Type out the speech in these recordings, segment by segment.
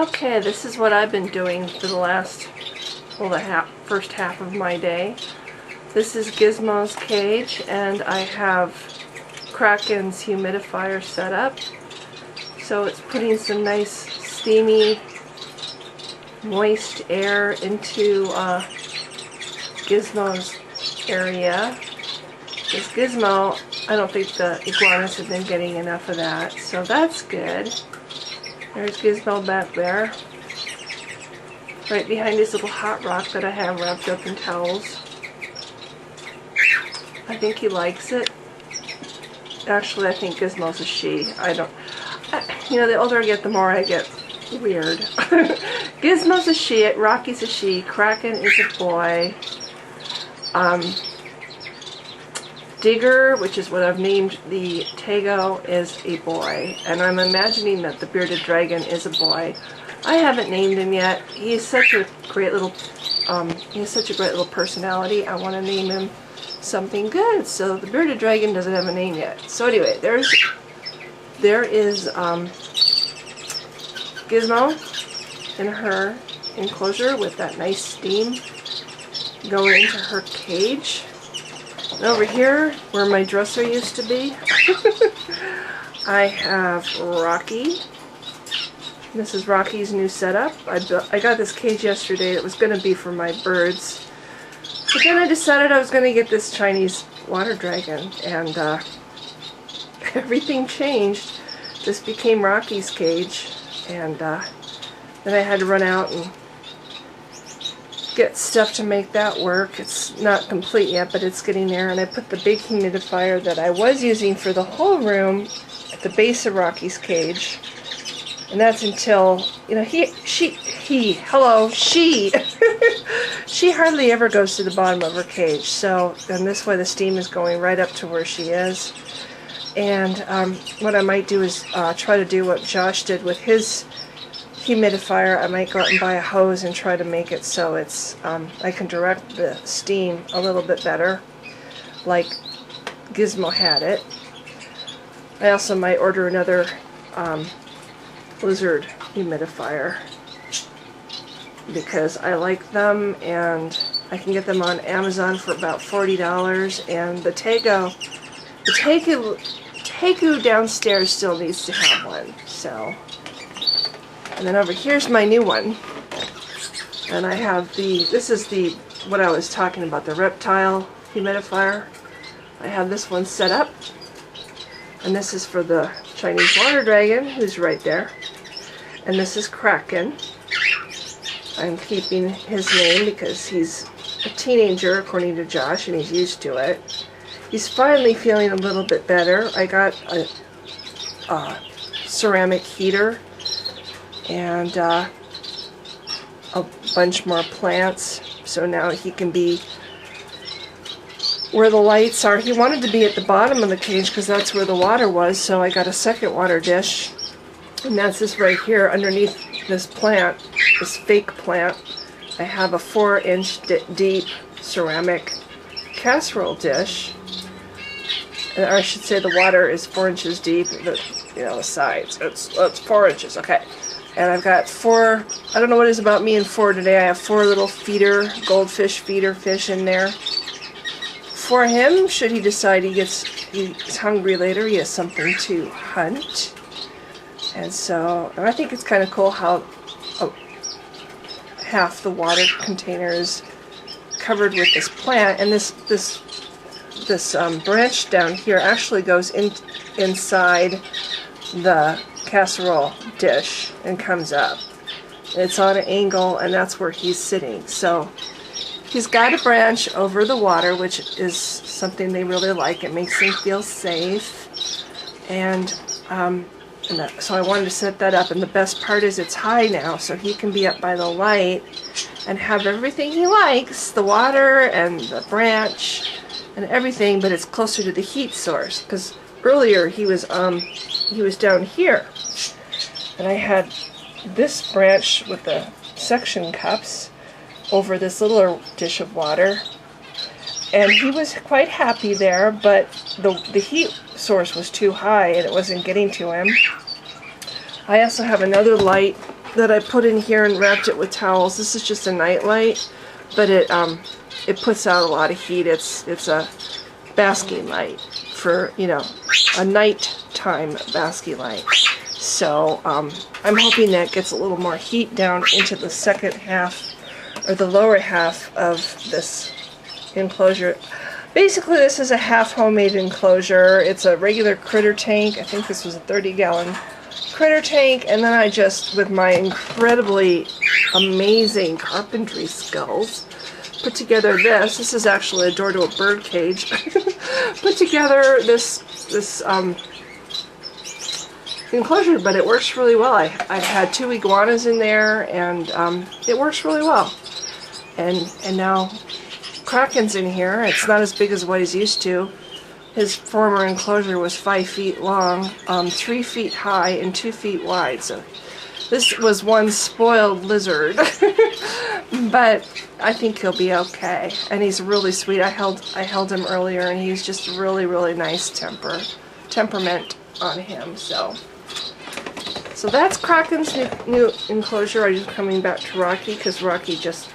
Okay, this is what I've been doing for the last, well, the first half of my day. This is Gizmo's cage, and I have Krakken's humidifier set up. So it's putting some nice steamy, moist air into Gizmo's area. This Gizmo, I don't think the iguanas have been getting enough of that, so that's good. There's Gizmo back there, right behind this little hot rock that I have wrapped up in towels. I think he likes it. Actually, I think Gizmo's a she. You know, the older I get, the more I get weird. Gizmo's a she, Rocky's a she, Krakken is a boy. Digger, which is what I've named the Tego, is a boy, and I'm imagining that the bearded dragon is a boy. I haven't named him yet. He has such a great little personality. I want to name him something good. So the bearded dragon doesn't have a name yet. So anyway, there is Gizmo in her enclosure with that nice steam going into her cage. And over here, where my dresser used to be, I have Rocky. This is Rocky's new setup. I got this cage yesterday. It was going to be for my birds. But then I decided I was going to get this Chinese water dragon. And everything changed. This became Rocky's cage. And then I had to run out and get stuff to make that work. It's not complete yet, but it's getting there. And I put the big humidifier that I was using for the whole room at the base of Rocky's cage. And that's until, you know, she hardly ever goes to the bottom of her cage. So then this way the steam is going right up to where she is. And what I might do is try to do what Josh did with his humidifier. I might go out and buy a hose and try to make it so it's I can direct the steam a little bit better, like Gizmo had it. I also might order another Blizzard humidifier because I like them, and I can get them on Amazon for about $40. And the Tego downstairs still needs to have one. So. And then over here's my new one, and I have this is what I was talking about, the reptile humidifier. I have this one set up, and this is for the Chinese water dragon, who's right there, and this is Krakken. I'm keeping his name because he's a teenager, according to Josh, and he's used to it. He's finally feeling a little bit better. I got a ceramic heater and a bunch more plants, so now he can be where the lights are. He wanted to be at the bottom of the cage because that's where the water was, so I got a second water dish, and that's this right here underneath this plant, this fake plant. I have a 4-inch deep ceramic casserole dish, and I should say the water is 4 inches deep, the sides, it's 4 inches, okay. And I've got 4, I don't know what it is about me and 4 today, I have 4 little goldfish feeder fish in there. For him, should he decide he's hungry later, he has something to hunt. And so, I think it's kind of cool how half the water container is covered with this plant, and this branch down here actually goes inside the casserole dish and comes up. It's on an angle, and that's where he's sitting. So he's got a branch over the water, which is something they really like. It makes them feel safe. And so I wanted to set that up, and the best part is it's high now, so he can be up by the light and have everything he likes, the water and the branch and everything, but it's closer to the heat source, because earlier he was down here, and I had this branch with the suction cups over this little dish of water, and he was quite happy there, but the heat source was too high and it wasn't getting to him. I also have another light that I put in here and wrapped it with towels. This is just a night light, but it puts out a lot of heat. It's a basking light for, you know, a nighttime basking light. So I'm hoping that gets a little more heat down into the second half, or the lower half of this enclosure. Basically, this is a half homemade enclosure. It's a regular critter tank. I think this was a 30-gallon critter tank, and then I just, with my incredibly amazing carpentry skills, put together this. This is actually a door to a bird cage. Put together this enclosure, but it works really well. I've had 2 iguanas in there, and it works really well. And now Krakken's in here. It's not as big as what he's used to. His former enclosure was 5 feet long, 3 feet high, and 2 feet wide. So this was one spoiled lizard. But I think he'll be okay. And he's really sweet. I held him earlier, and he's just really, really nice temperament on him. So that's Krakken's new enclosure. I'm just coming back to Rocky because Rocky just...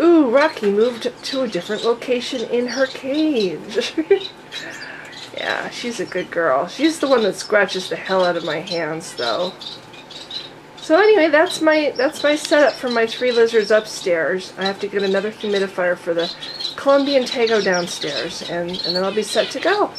Ooh, Rocky moved to a different location in her cage. Yeah, she's a good girl. She's the one that scratches the hell out of my hands, though. So anyway, that's my setup for my 3 lizards upstairs. I have to get another humidifier for the Colombian Tago downstairs, and then I'll be set to go.